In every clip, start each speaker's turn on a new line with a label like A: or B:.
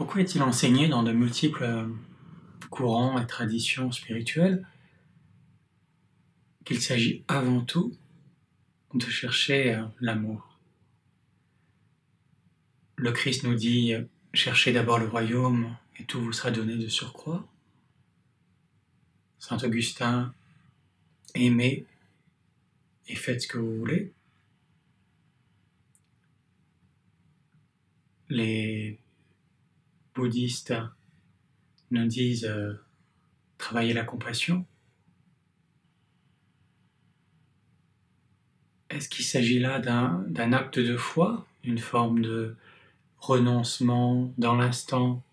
A: Pourquoi est-il enseigné dans de multiples courants et traditions spirituelles qu'il s'agit avant tout de chercher l'amour? Le Christ nous dit « Cherchez d'abord le royaume et tout vous sera donné de surcroît ». Saint Augustin « Aimez et faites ce que vous voulez ». Les bouddhistes nous disent travailler la compassion. Est-ce qu'il s'agit là d'un acte de foi, une forme de renoncement dans l'instant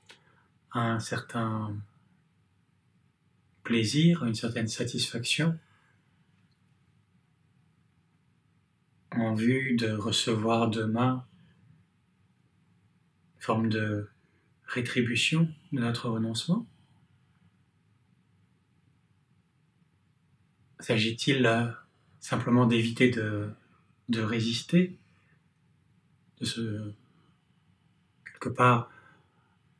A: à un certain plaisir, à une certaine satisfaction, en vue de recevoir demain une forme de rétribution de notre renoncement? S'agit-il simplement d'éviter de résister, quelque part,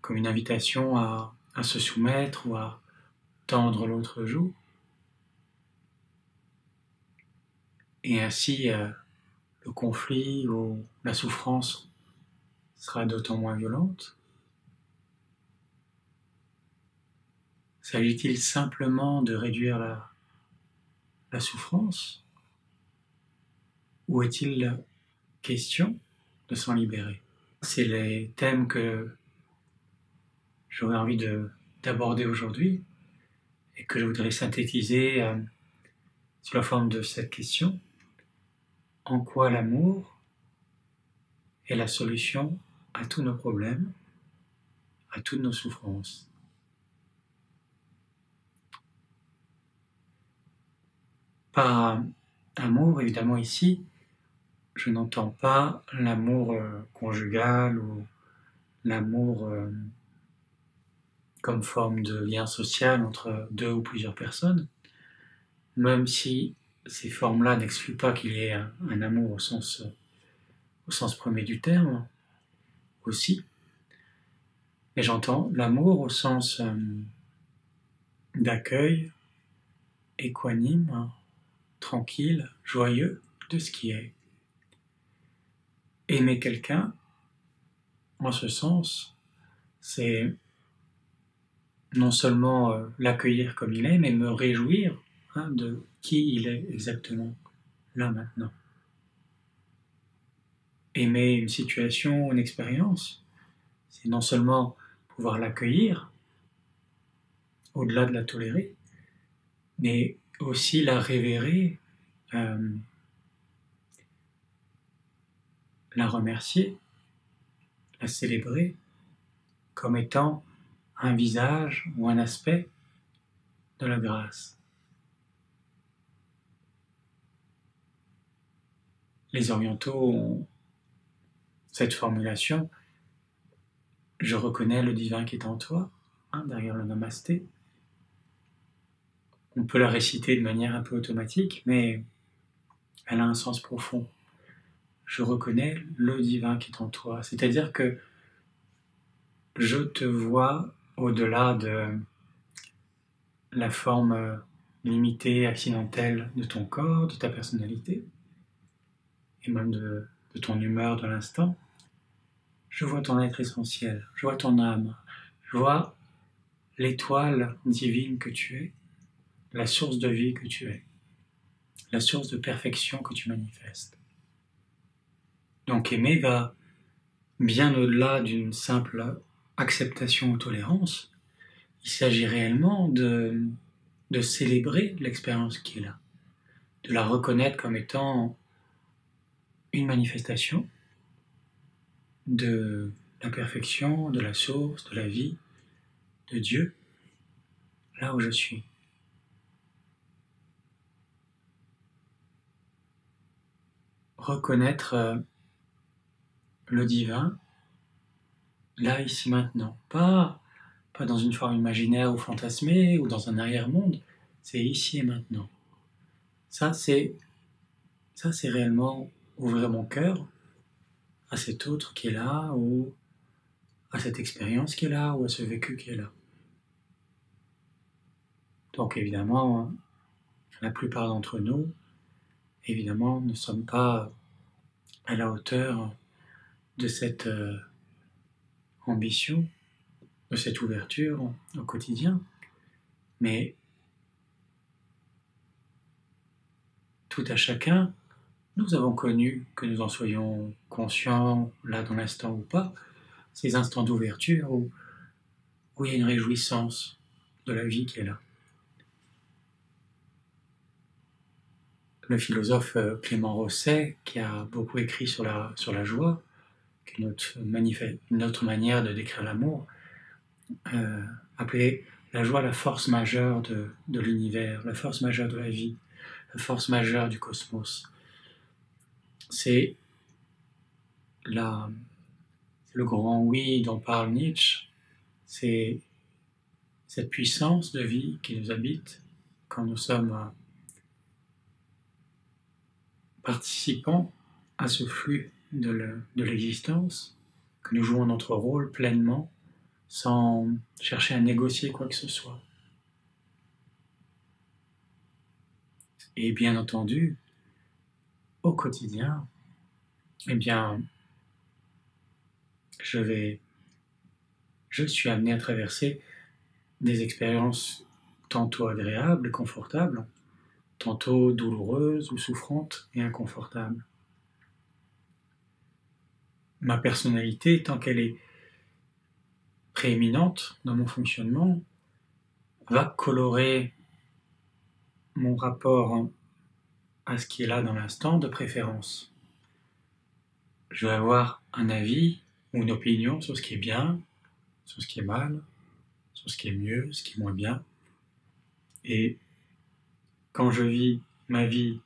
A: comme une invitation à se soumettre ou à tendre l'autre joue, et ainsi le conflit ou la souffrance sera d'autant moins violente? S'agit-il simplement de réduire la souffrance, ou est-il question de s'en libérer? C'est les thèmes que j'aurais envie d'aborder aujourd'hui et que je voudrais synthétiser sous la forme de cette question. En quoi l'amour est la solution à tous nos problèmes, à toutes nos souffrances? Par amour, évidemment, ici, je n'entends pas l'amour conjugal ou l'amour comme forme de lien social entre deux ou plusieurs personnes, même si ces formes-là n'excluent pas qu'il y ait un amour au sens premier du terme, aussi. Mais j'entends l'amour au sens d'accueil, équanime, tranquille, joyeux de ce qui est. Aimer quelqu'un, en ce sens, c'est non seulement l'accueillir comme il est, mais me réjouir de qui il est exactement, là maintenant. Aimer une situation, une expérience, c'est non seulement pouvoir l'accueillir, au-delà de la tolérer, mais aussi la révérer, la remercier, la célébrer comme étant un visage ou un aspect de la grâce. Les orientaux ont cette formulation « Je reconnais le divin qui est en toi », derrière le namasté. On peut la réciter de manière un peu automatique, mais elle a un sens profond. Je reconnais le divin qui est en toi. C'est-à-dire que je te vois au-delà de la forme limitée, accidentelle de ton corps, de ta personnalité, et même de ton humeur de l'instant. Je vois ton être essentiel, je vois ton âme, je vois l'étoile divine que tu es, la source de vie que tu es, la source de perfection que tu manifestes. Donc aimer va bien au-delà d'une simple acceptation ou tolérance. Il s'agit réellement de célébrer l'expérience qui est là, de la reconnaître comme étant une manifestation de la perfection, de la source, de la vie, de Dieu, là où je suis. Reconnaître le divin, là, ici, maintenant. Pas dans une forme imaginaire ou fantasmée, ou dans un arrière-monde, c'est ici et maintenant. Ça, c'est réellement ouvrir mon cœur à cet autre qui est là, ou à cette expérience qui est là ou à ce vécu qui est là. Donc évidemment, la plupart d'entre nous, évidemment, ne sommes pas à la hauteur de cette ambition, de cette ouverture au quotidien, mais tout à chacun, nous avons connu, que nous en soyons conscients, là dans l'instant ou pas, ces instants d'ouverture où il y a une réjouissance de la vie qui est là. Le philosophe Clément Rosset, qui a beaucoup écrit sur la joie, qui est une autre manière de décrire l'amour, appelait la joie la force majeure de l'univers, la force majeure de la vie, la force majeure du cosmos. C'est le grand oui dont parle Nietzsche, c'est cette puissance de vie qui nous habite quand nous sommes participants à ce flux de l'existence, que nous jouons notre rôle pleinement sans chercher à négocier quoi que ce soit. Et bien entendu, au quotidien, eh bien, je suis amené à traverser des expériences tantôt agréables et confortables, tantôt douloureuses ou souffrantes et inconfortables. Ma personnalité, tant qu'elle est prééminente dans mon fonctionnement, va colorer mon rapport à ce qui est là dans l'instant de préférence. Je vais avoir un avis ou une opinion sur ce qui est bien, sur ce qui est mal, sur ce qui est mieux, ce qui est moins bien. Et quand je vis ma vie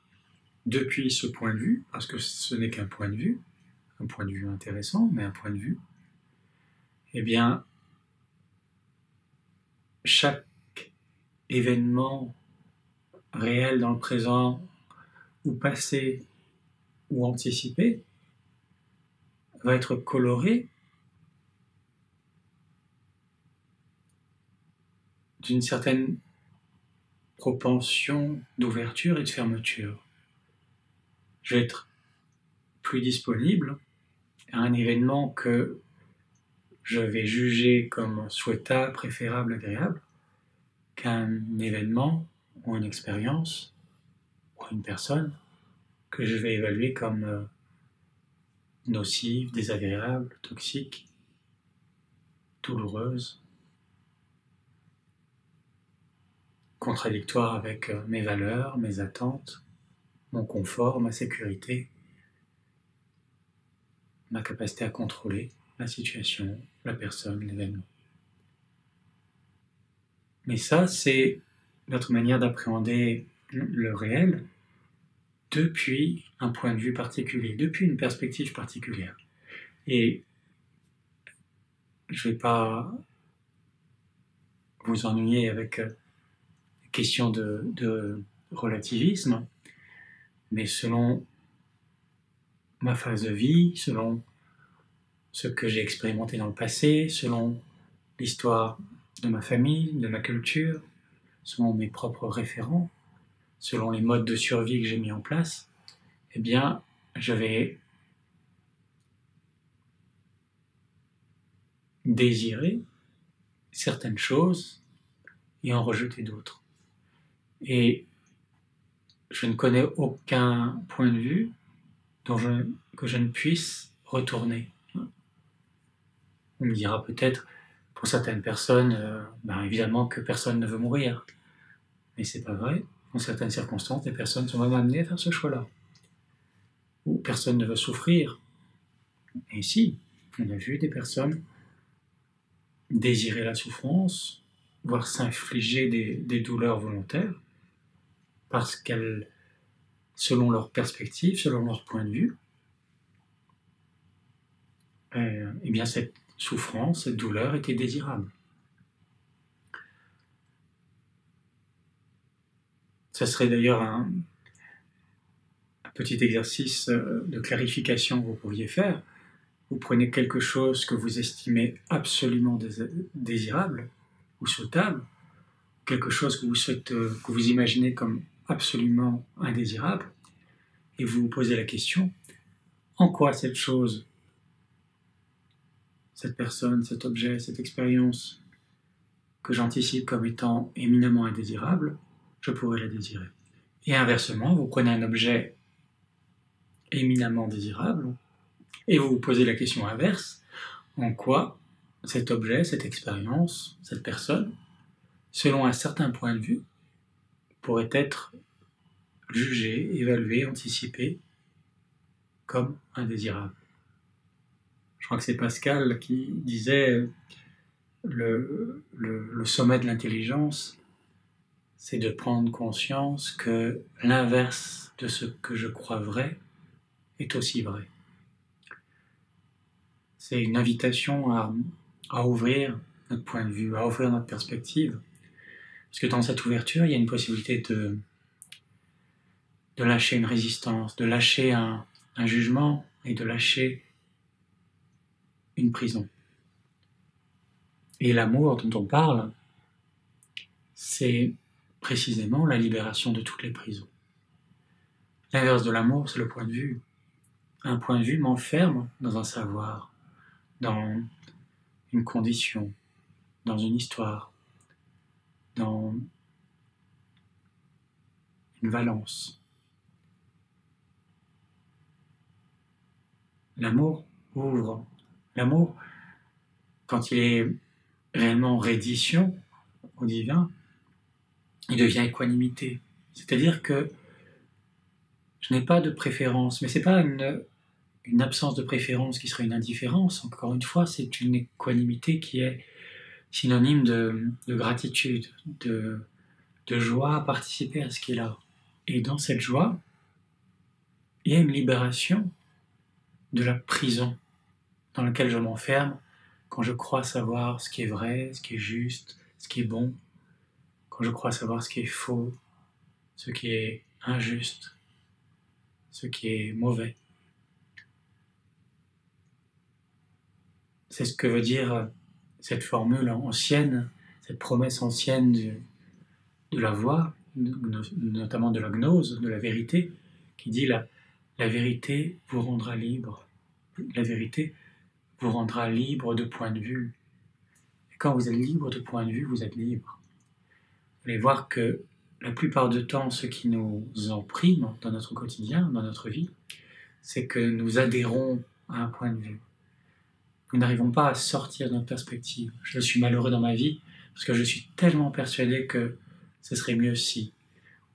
A: depuis ce point de vue, parce que ce n'est qu'un point de vue intéressant, mais un point de vue, eh bien, chaque événement réel dans le présent, ou passé, ou anticipé, va être coloré d'une certaine propension d'ouverture et de fermeture. Je vais être plus disponible à un événement que je vais juger comme souhaitable, préférable, agréable, qu'un événement ou une expérience ou une personne que je vais évaluer comme nocive, désagréable, toxique, douloureuse, contradictoire avec mes valeurs, mes attentes, mon confort, ma sécurité, ma capacité à contrôler la situation, la personne, l'événement. Mais ça, c'est notre manière d'appréhender le réel depuis un point de vue particulier, depuis une perspective particulière. Et je ne vais pas vous ennuyer avec question de relativisme, mais selon ma phase de vie, selon ce que j'ai expérimenté dans le passé, selon l'histoire de ma famille, de ma culture, selon mes propres référents, selon les modes de survie que j'ai mis en place, eh bien, je vais désirer certaines choses et en rejeter d'autres. Et je ne connais aucun point de vue que je ne puisse retourner. On me dira peut-être, pour certaines personnes, évidemment que personne ne veut mourir. Mais c'est pas vrai. Dans certaines circonstances, les personnes sont même amenées à faire ce choix-là. Ou personne ne veut souffrir. Et si, on a vu des personnes désirer la souffrance, voire s'infliger des douleurs volontaires, parce qu'elles, selon leur perspective, selon leur point de vue, eh bien cette souffrance, cette douleur était désirable. Ça serait d'ailleurs un petit exercice de clarification que vous pourriez faire. vous prenez quelque chose que vous estimez absolument désirable ou souhaitable, quelque chose que vous imaginez comme absolument indésirable, et vous vous posez la question, en quoi cette chose, cette personne, cet objet, cette expérience que j'anticipe comme étant éminemment indésirable, je pourrais la désirer. Et inversement, vous prenez un objet éminemment désirable et vous vous posez la question inverse, en quoi cet objet, cette expérience, cette personne, selon un certain point de vue, pourrait être jugé, évalué, anticipé comme indésirable. Je crois que c'est Pascal qui disait le sommet de l'intelligence, c'est de prendre conscience que l'inverse de ce que je crois vrai est aussi vrai. C'est une invitation à ouvrir notre point de vue, à ouvrir notre perspective. Parce que dans cette ouverture, il y a une possibilité de lâcher une résistance, de lâcher un jugement et de lâcher une prison. Et l'amour dont on parle, c'est précisément la libération de toutes les prisons. L'inverse de l'amour, c'est le point de vue. Un point de vue m'enferme dans un savoir, dans une condition, dans une histoire, dans une valence. L'amour ouvre. L'amour, quand il est réellement reddition au divin, il devient équanimité. C'est-à-dire que je n'ai pas de préférence, mais ce n'est pas une absence de préférence qui serait une indifférence. Encore une fois, c'est une équanimité qui est synonyme de gratitude, de joie à participer à ce qui est là. Et dans cette joie, il y a une libération de la prison dans laquelle je m'enferme quand je crois savoir ce qui est vrai, ce qui est juste, ce qui est bon, quand je crois savoir ce qui est faux, ce qui est injuste, ce qui est mauvais. C'est ce que veut dire cette formule ancienne, cette promesse ancienne de la voie, notamment de la gnose, de la vérité, qui dit la vérité vous rendra libre. La vérité vous rendra libre de point de vue. Et quand vous êtes libre de point de vue, vous êtes libre. Vous allez voir que la plupart du temps, ce qui nous opprime dans notre quotidien, dans notre vie, c'est que nous adhérons à un point de vue. Nous n'arrivons pas à sortir de notre perspective. Je suis malheureux dans ma vie parce que je suis tellement persuadé que ce serait mieux si.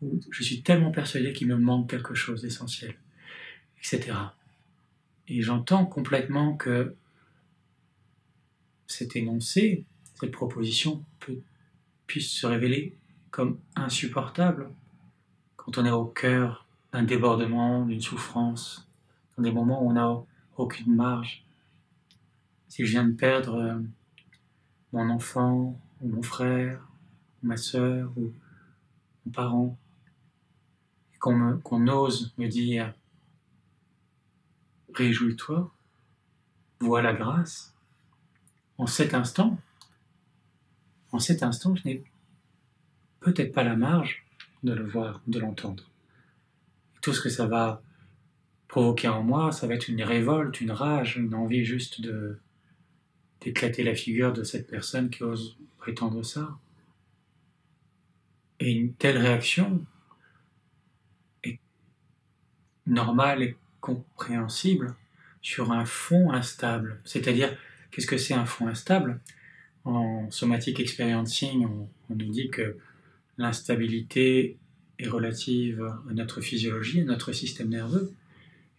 A: Ou je suis tellement persuadé qu'il me manque quelque chose d'essentiel, etc. Et j'entends complètement que cet énoncé, cette proposition puisse se révéler comme insupportable quand on est au cœur d'un débordement, d'une souffrance, dans des moments où on n'a aucune marge. Si je viens de perdre mon enfant, ou mon frère, ou ma sœur, ou mon parent, et qu'on ose me dire « Réjouis-toi, vois la grâce », en cet instant, je n'ai peut-être pas la marge de le voir, de l'entendre. Et tout ce que ça va provoquer en moi, ça va être une révolte, une rage, une envie juste d'éclater la figure de cette personne qui ose prétendre ça. Et une telle réaction est normale et compréhensible sur un fond instable. C'est-à-dire, qu'est-ce que c'est un fond instable ? En somatic experiencing, on nous dit que l'instabilité est relative à notre physiologie, à notre système nerveux.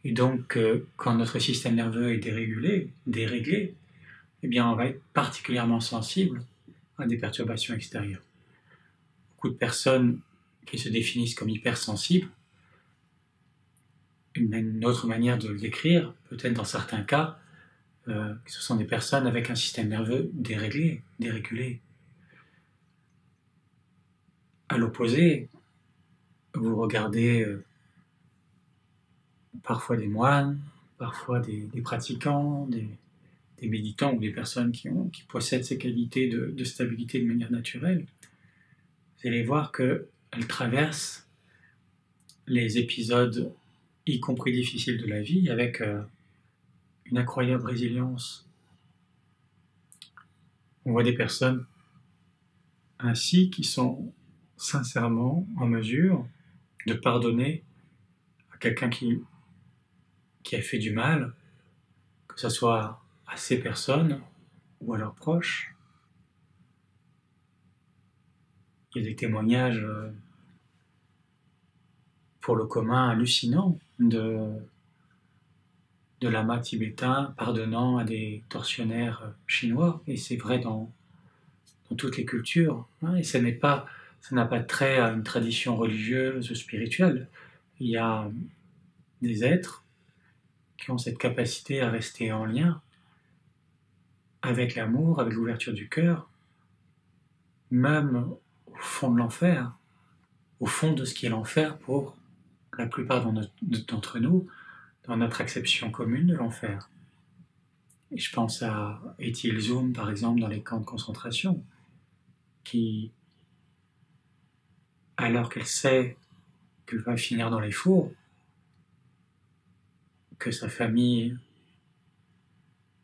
A: Et donc, quand notre système nerveux est déréglé, eh bien, on va être particulièrement sensible à des perturbations extérieures. Beaucoup de personnes qui se définissent comme hypersensibles, une autre manière de le décrire, peut-être dans certains cas, ce sont des personnes avec un système nerveux dérégulé. À l'opposé, vous regardez parfois des moines, parfois des pratiquants, des méditants ou des personnes qui possèdent ces qualités de stabilité de manière naturelle, vous allez voir qu'elles traversent les épisodes, y compris difficiles de la vie, avec une incroyable résilience. On voit des personnes ainsi qui sont sincèrement en mesure de pardonner à quelqu'un qui a fait du mal, que ce soit à ces personnes ou à leurs proches. Il y a des témoignages pour le commun hallucinants de lamas tibétains pardonnant à des tortionnaires chinois, et c'est vrai dans toutes les cultures, hein, et ça n'a pas trait à une tradition religieuse ou spirituelle. Il y a des êtres qui ont cette capacité à rester en lien avec l'amour, avec l'ouverture du cœur, même au fond de l'enfer, au fond de ce qui est l'enfer pour la plupart d'entre nous, dans notre acception commune de l'enfer. Et je pense à Ethel Zoom, par exemple, dans les camps de concentration, qui, alors qu'elle sait qu'elle va finir dans les fours, que sa famille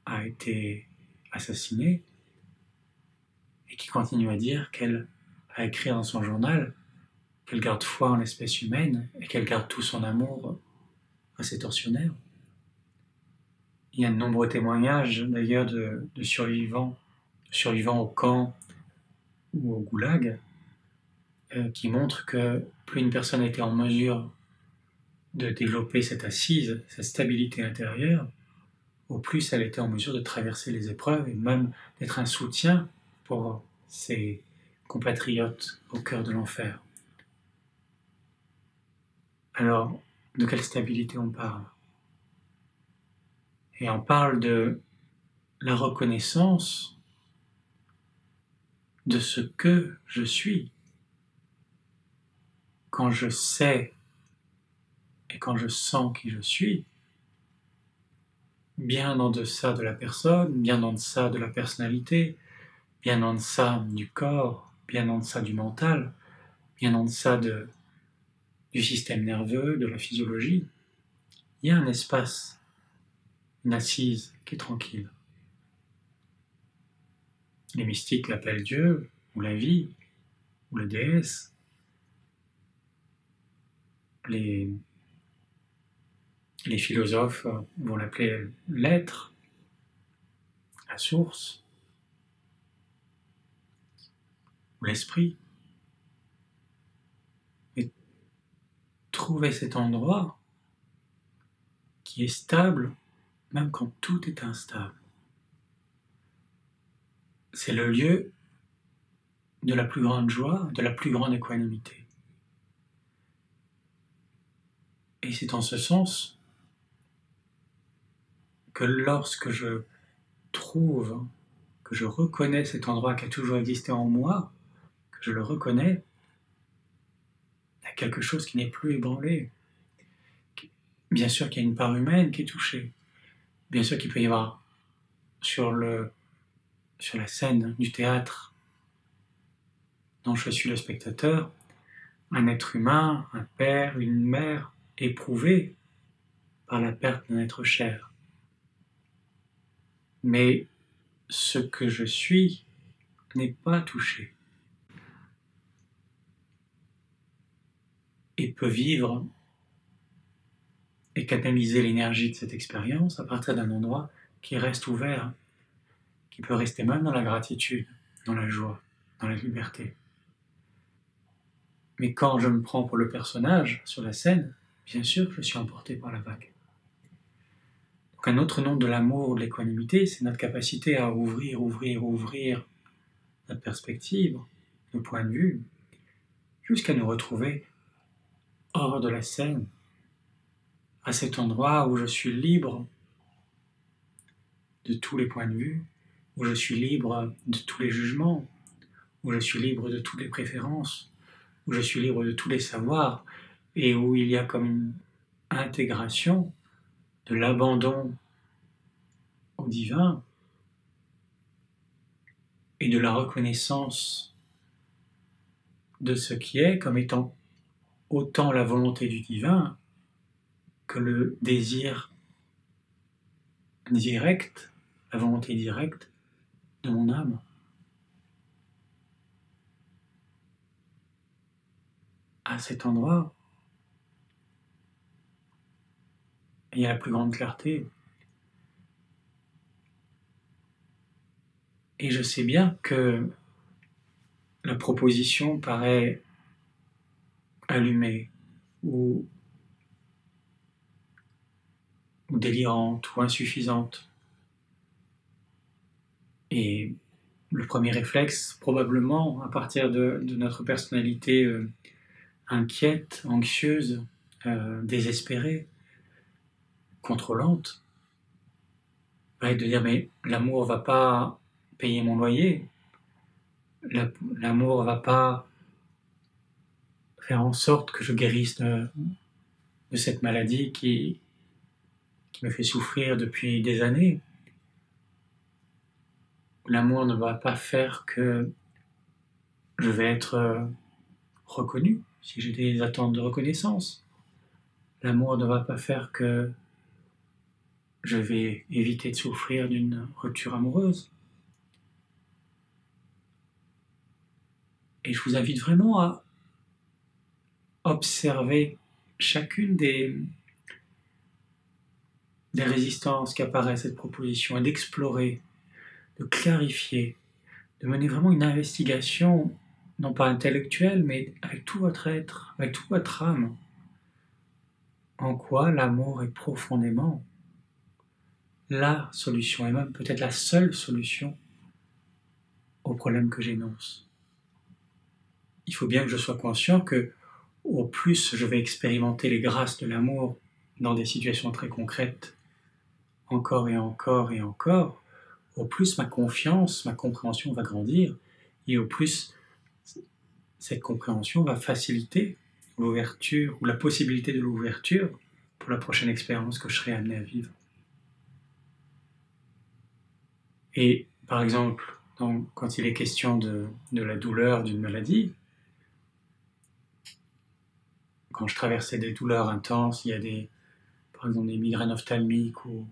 A: a été assassinée, et qui continue à dire qu'elle a écrit dans son journal qu'elle garde foi en l'espèce humaine et qu'elle garde tout son amour à ses tortionnaires. Il y a de nombreux témoignages d'ailleurs de survivants au camp ou au goulag, qui montrent que plus une personne était en mesure de développer cette assise, cette stabilité intérieure, au plus elle était en mesure de traverser les épreuves et même d'être un soutien pour ses compatriotes au cœur de l'enfer. Alors, de quelle stabilité on parle? Et on parle de la reconnaissance de ce que je suis. Quand je sais et quand je sens qui je suis, bien en deçà de la personne, bien en deçà de la personnalité, bien en deçà du corps, bien en deçà du mental, bien en deçà du système nerveux, de la physiologie, il y a un espace, une assise qui est tranquille. Les mystiques l'appellent Dieu, ou la vie, ou la déesse. Les philosophes vont l'appeler l'être, la source, ou l'esprit. Et trouver cet endroit qui est stable, même quand tout est instable. C'est le lieu de la plus grande joie, de la plus grande équanimité. Et c'est en ce sens que lorsque je trouve, que je reconnais cet endroit qui a toujours existé en moi, que je le reconnais, il y a quelque chose qui n'est plus ébranlé. Bien sûr qu'il y a une part humaine qui est touchée. Bien sûr qu'il peut y avoir sur la scène du théâtre dont je suis le spectateur, un être humain, un père, une mère, éprouvé par la perte d'un être cher. Mais ce que je suis n'est pas touché et peut vivre et canaliser l'énergie de cette expérience à partir d'un endroit qui reste ouvert, qui peut rester même dans la gratitude, dans la joie, dans la liberté. Mais quand je me prends pour le personnage sur la scène, bien sûr je suis emporté par la vague. Donc un autre nom de l'amour ou de l'équanimité, c'est notre capacité à ouvrir notre perspective, nos points de vue, jusqu'à nous retrouver hors de la scène, à cet endroit où je suis libre de tous les points de vue, où je suis libre de tous les jugements, où je suis libre de toutes les préférences, où je suis libre de tous les savoirs, et où il y a comme une intégration de l'abandon au divin et de la reconnaissance de ce qui est comme étant autant la volonté du divin que le désir direct, la volonté directe de mon âme. À cet endroit, il y a la plus grande clarté. Et je sais bien que la proposition paraît allumée ou délirante ou insuffisante. Et le premier réflexe, probablement à partir de notre personnalité inquiète, anxieuse, désespérée, contrôlante, va être de dire mais l'amour va pas payer mon loyer, l'amour va pas faire en sorte que je guérisse de cette maladie qui me fait souffrir depuis des années. L'amour ne va pas faire que je vais être reconnu si j'ai des attentes de reconnaissance. L'amour ne va pas faire que je vais éviter de souffrir d'une rupture amoureuse. Et je vous invite vraiment à observer chacune des résistances qu'apparaît cette proposition et d'explorer, de clarifier, de mener vraiment une investigation, non pas intellectuelle, mais avec tout votre être, avec toute votre âme. En quoi l'amour est profondément la solution, et même peut-être la seule solution au problème que j'énonce. Il faut bien que je sois conscient que au plus je vais expérimenter les grâces de l'amour dans des situations très concrètes, encore et encore et encore, au plus ma confiance, ma compréhension va grandir, et au plus cette compréhension va faciliter l'ouverture ou la possibilité de l'ouverture pour la prochaine expérience que je serai amené à vivre. Et par exemple, quand il est question de la douleur d'une maladie, quand je traversais des douleurs intenses, il y a par exemple des migraines ophtalmiques ou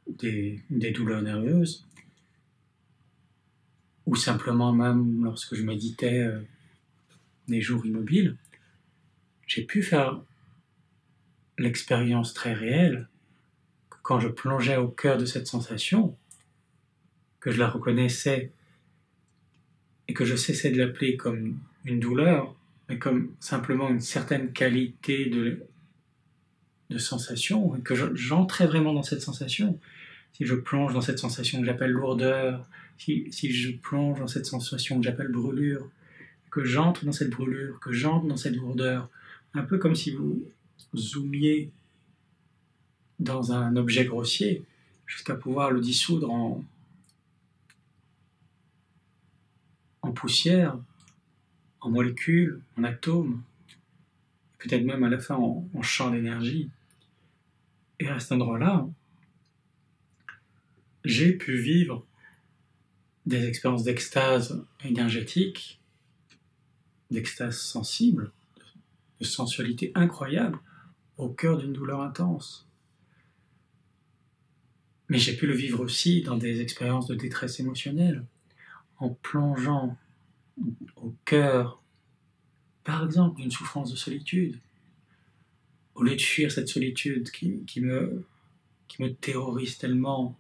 A: des douleurs nerveuses, ou simplement même lorsque je méditais des jours immobiles, j'ai pu faire l'expérience très réelle que quand je plongeais au cœur de cette sensation, que je la reconnaissais et que je cessais de l'appeler comme une douleur, mais comme simplement une certaine qualité de sensation, et que j'entrais vraiment dans cette sensation. Si je plonge dans cette sensation que j'appelle lourdeur, si je plonge dans cette sensation que j'appelle brûlure, que j'entre dans cette brûlure, que j'entre dans cette lourdeur, un peu comme si vous zoomiez dans un objet grossier, jusqu'à pouvoir le dissoudre en poussière, en molécules, en atomes, peut-être même à la fin en champ d'énergie. Et à cet endroit-là, j'ai pu vivre des expériences d'extase énergétique, d'extase sensible, de sensualité incroyable, au cœur d'une douleur intense. Mais j'ai pu le vivre aussi dans des expériences de détresse émotionnelle, en plongeant au cœur, par exemple, d'une souffrance de solitude. Au lieu de fuir cette solitude qui me terrorise tellement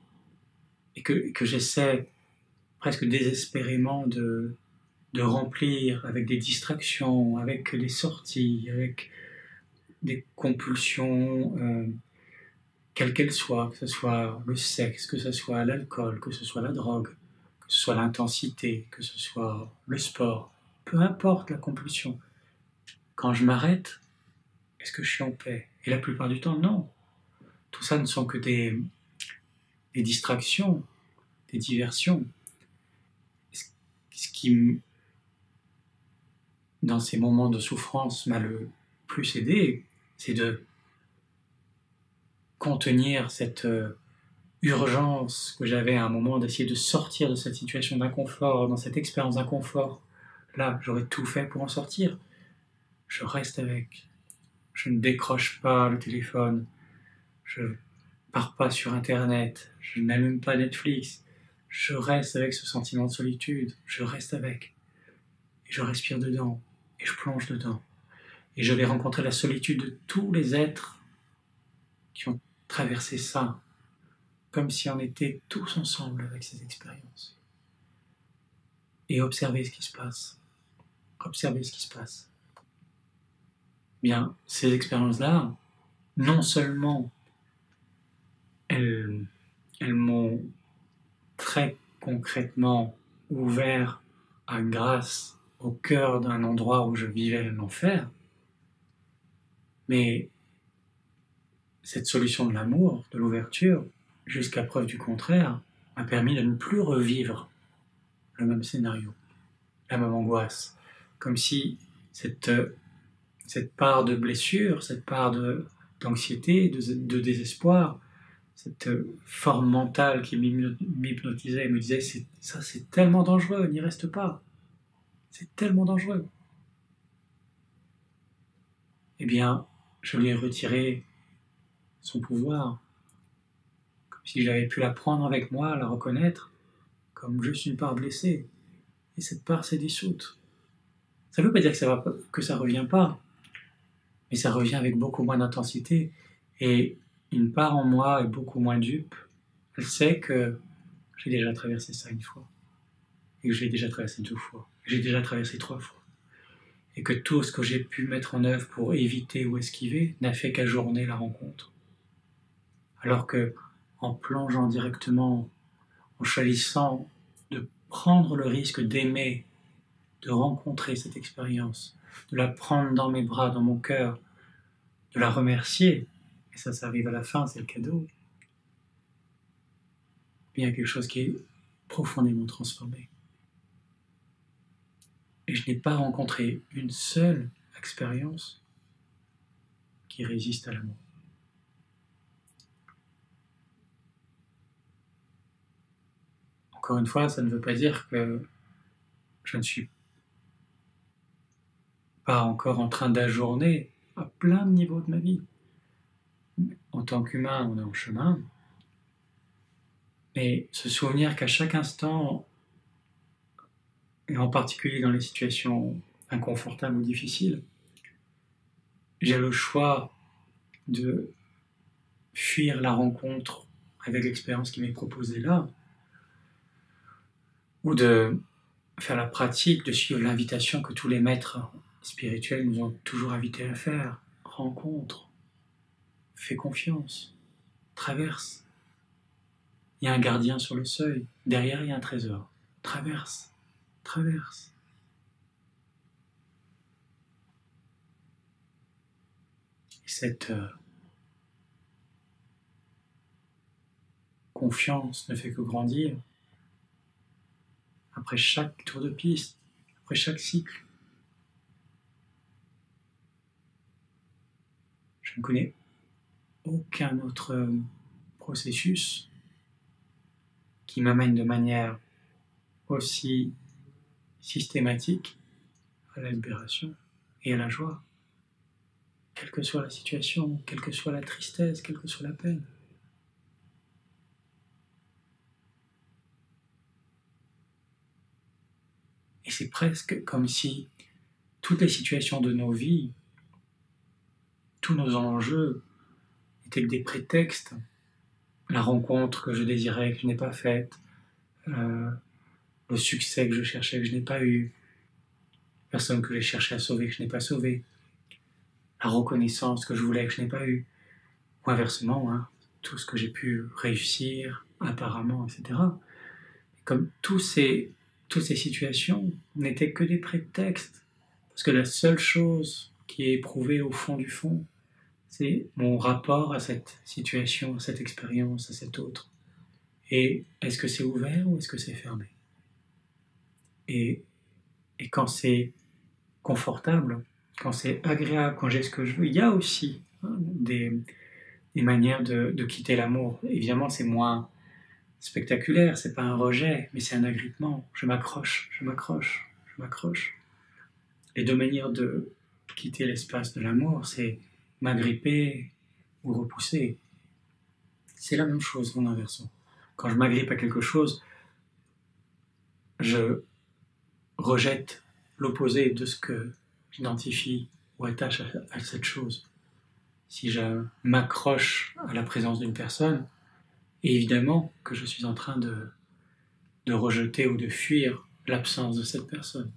A: et que j'essaie presque désespérément de remplir avec des distractions, avec des sorties, avec des compulsions, quelles qu'elles soient, que ce soit le sexe, que ce soit l'alcool, que ce soit la drogue, que ce soit l'intensité, que ce soit le sport, peu importe la compulsion. Quand je m'arrête, est-ce que je suis en paix? Et la plupart du temps, non. Tout ça ne sont que des distractions, des diversions. Ce qui, dans ces moments de souffrance, m'a le plus aidé, c'est de contenir cette urgence que j'avais à un moment d'essayer de sortir de cette situation d'inconfort, dans cette expérience d'inconfort. Là, j'aurais tout fait pour en sortir. Je reste avec. Je ne décroche pas le téléphone. Je pars pas sur Internet. Je n'allume pas Netflix. Je reste avec ce sentiment de solitude. Je reste avec. Et je respire dedans. Et je plonge dedans. Et je vais rencontrer la solitude de tous les êtres qui ont traversé ça, comme si on était tous ensemble avec ces expériences. Et observer ce qui se passe. Observer ce qui se passe. Bien, ces expériences-là, non seulement elles m'ont très concrètement ouvert à grâce au cœur d'un endroit où je vivais l'enfer, mais cette solution de l'amour, de l'ouverture, jusqu'à preuve du contraire, m'a permis de ne plus revivre le même scénario, la même angoisse, comme si cette part de blessure, cette part d'anxiété, de désespoir, cette forme mentale qui m'hypnotisait et me disait ça c'est tellement dangereux, n'y reste pas, c'est tellement dangereux. Eh bien, je lui ai retiré son pouvoir, comme si j'avais pu la prendre avec moi, la reconnaître comme juste une part blessée, et cette part s'est dissoute. Ça ne veut pas dire que ça revient pas, mais ça revient avec beaucoup moins d'intensité, et une part en moi est beaucoup moins dupe. Elle sait que j'ai déjà traversé ça une fois, et que je l'ai déjà traversé 2 fois, que j'ai déjà traversé 3 fois, et que tout ce que j'ai pu mettre en œuvre pour éviter ou esquiver n'a fait qu'ajourner la rencontre. Alors que, en plongeant directement, en choisissant de prendre le risque d'aimer, de rencontrer cette expérience, de la prendre dans mes bras, dans mon cœur, de la remercier, et ça arrive à la fin, c'est le cadeau, il y a quelque chose qui est profondément transformé. Et je n'ai pas rencontré une seule expérience qui résiste à l'amour. Encore une fois, ça ne veut pas dire que je ne suis pas encore en train d'ajourner à plein de niveaux de ma vie. En tant qu'humain, on est en chemin, mais se souvenir qu'à chaque instant, et en particulier dans les situations inconfortables ou difficiles, j'ai le choix de fuir la rencontre avec l'expérience qui m'est proposée là, ou de faire la pratique, de suivre l'invitation que tous les maîtres spirituels nous ont toujours invités à faire. Rencontre, fais confiance, traverse. Il y a un gardien sur le seuil, derrière il y a un trésor. Traverse, traverse. Et cette confiance ne fait que grandir. Après chaque tour de piste, après chaque cycle, je ne connais aucun autre processus qui m'amène de manière aussi systématique à la libération et à la joie, quelle que soit la situation, quelle que soit la tristesse, quelle que soit la peine. Et c'est presque comme si toutes les situations de nos vies, tous nos enjeux étaient que des prétextes. La rencontre que je désirais, que je n'ai pas faite, le succès que je cherchais, que je n'ai pas eu, la personne que j'ai cherché à sauver, que je n'ai pas sauvée, la reconnaissance que je voulais, que je n'ai pas eue, ou inversement, tout ce que j'ai pu réussir, apparemment, etc. Comme toutes ces situations n'étaient que des prétextes, parce que la seule chose qui est éprouvée au fond du fond, c'est mon rapport à cette situation, à cette expérience, à cet autre. Et est-ce que c'est ouvert ou est-ce que c'est fermé ? Et quand c'est confortable, quand c'est agréable, quand j'ai ce que je veux, il y a aussi des des manières de quitter l'amour. Évidemment, c'est moins spectaculaire, c'est pas un rejet, mais c'est un agrippement. Je m'accroche, je m'accroche, je m'accroche. Les deux manières de quitter l'espace de l'amour, c'est m'agripper ou repousser. C'est la même chose en inversant. Quand je m'agrippe à quelque chose, je rejette l'opposé de ce que j'identifie ou attache à cette chose. Si je m'accroche à la présence d'une personne, évidemment que je suis en train de rejeter ou de fuir l'absence de cette personne.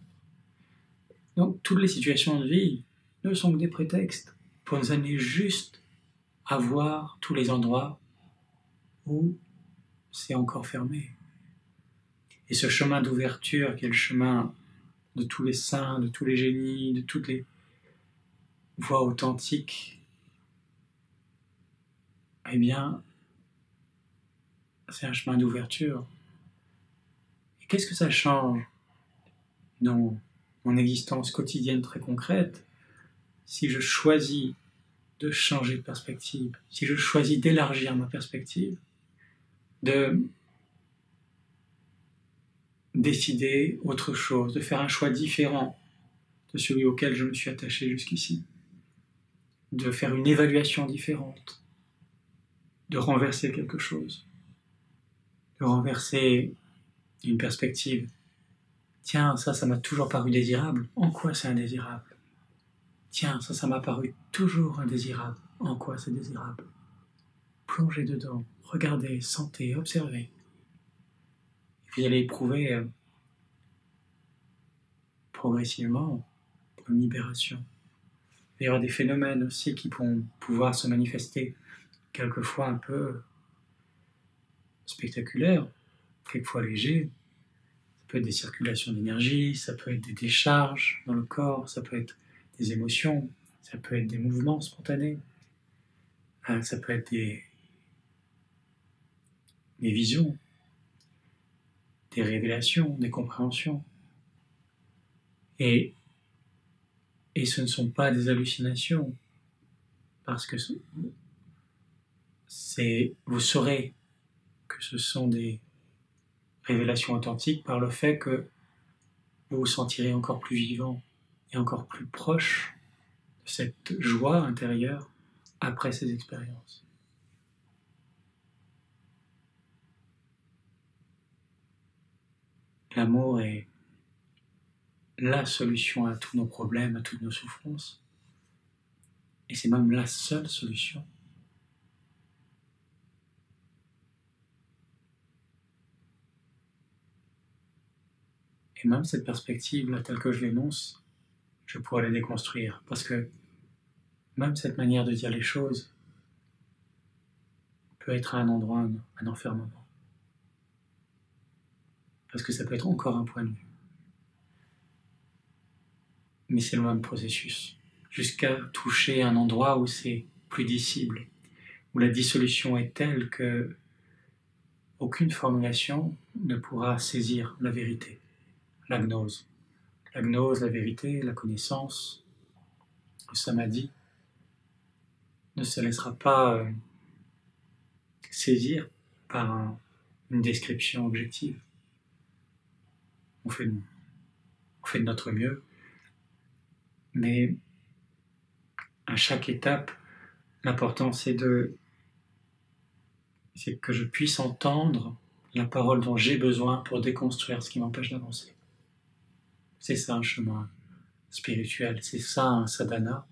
A: Donc toutes les situations de vie ne sont que des prétextes pour nous amener juste à voir tous les endroits où c'est encore fermé. Et ce chemin d'ouverture qui est le chemin de tous les saints, de tous les génies, de toutes les voies authentiques, eh bien, c'est un chemin d'ouverture. Et qu'est-ce que ça change dans mon existence quotidienne très concrète si je choisis de changer de perspective, si je choisis d'élargir ma perspective, de décider autre chose, de faire un choix différent de celui auquel je me suis attaché jusqu'ici, de faire une évaluation différente, de renverser quelque chose, de renverser une perspective. Tiens, ça m'a toujours paru désirable. En quoi c'est indésirable? Tiens, ça m'a paru toujours indésirable. En quoi c'est désirable? Plongez dedans, regardez, sentez, observez. Et vous allez éprouver progressivement une libération. Il y aura des phénomènes aussi qui vont pouvoir se manifester quelquefois un peu spectaculaires, quelquefois légers. Ça peut être des circulations d'énergie, ça peut être des décharges dans le corps, ça peut être des émotions, ça peut être des mouvements spontanés, ça peut être des visions, des révélations, des compréhensions. Et ce ne sont pas des hallucinations, parce que vous saurez que ce sont des révélations authentiques par le fait que vous vous sentirez encore plus vivant et encore plus proche de cette joie intérieure après ces expériences. L'amour est la solution à tous nos problèmes, à toutes nos souffrances. Et c'est même la seule solution. Et même cette perspective-là, telle que je l'énonce, je pourrais la déconstruire. Parce que même cette manière de dire les choses peut être à un endroit un enfermement. Parce que ça peut être encore un point de vue. Mais c'est le même processus. Jusqu'à toucher un endroit où c'est plus dissible, où la dissolution est telle que aucune formulation ne pourra saisir la vérité, la gnose. La gnose, la vérité, la connaissance, le samadhi, ne se laissera pas saisir par une description objective. On fait de notre mieux, mais à chaque étape, l'important c'est que je puisse entendre la parole dont j'ai besoin pour déconstruire ce qui m'empêche d'avancer. C'est ça un chemin spirituel, c'est ça un sadhana,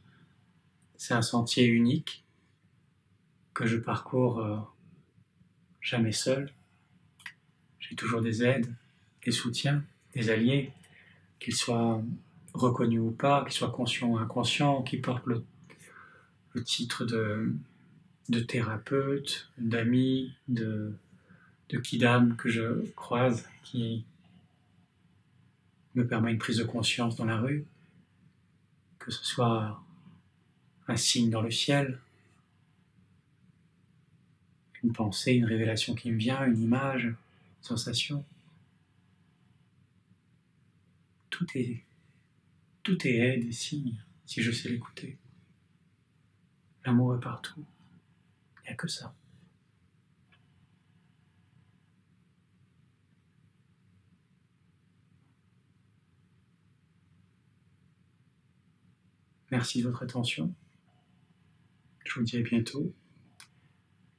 A: c'est un sentier unique que je parcours jamais seul. J'ai toujours des aides, des soutiens, des alliés, qu'ils soient reconnus ou pas, qu'ils soient conscients ou inconscients, qui portent le titre de thérapeute, d'ami, de kidam que je croise, qui me permet une prise de conscience dans la rue, que ce soit un signe dans le ciel, une pensée, une révélation qui me vient, une image, une sensation. Tout est aide et signe, si je sais l'écouter. L'amour est partout. Il Il n'y a que ça. Merci de votre attention. Je vous dis à bientôt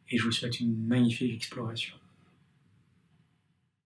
A: et je vous souhaite une magnifique exploration.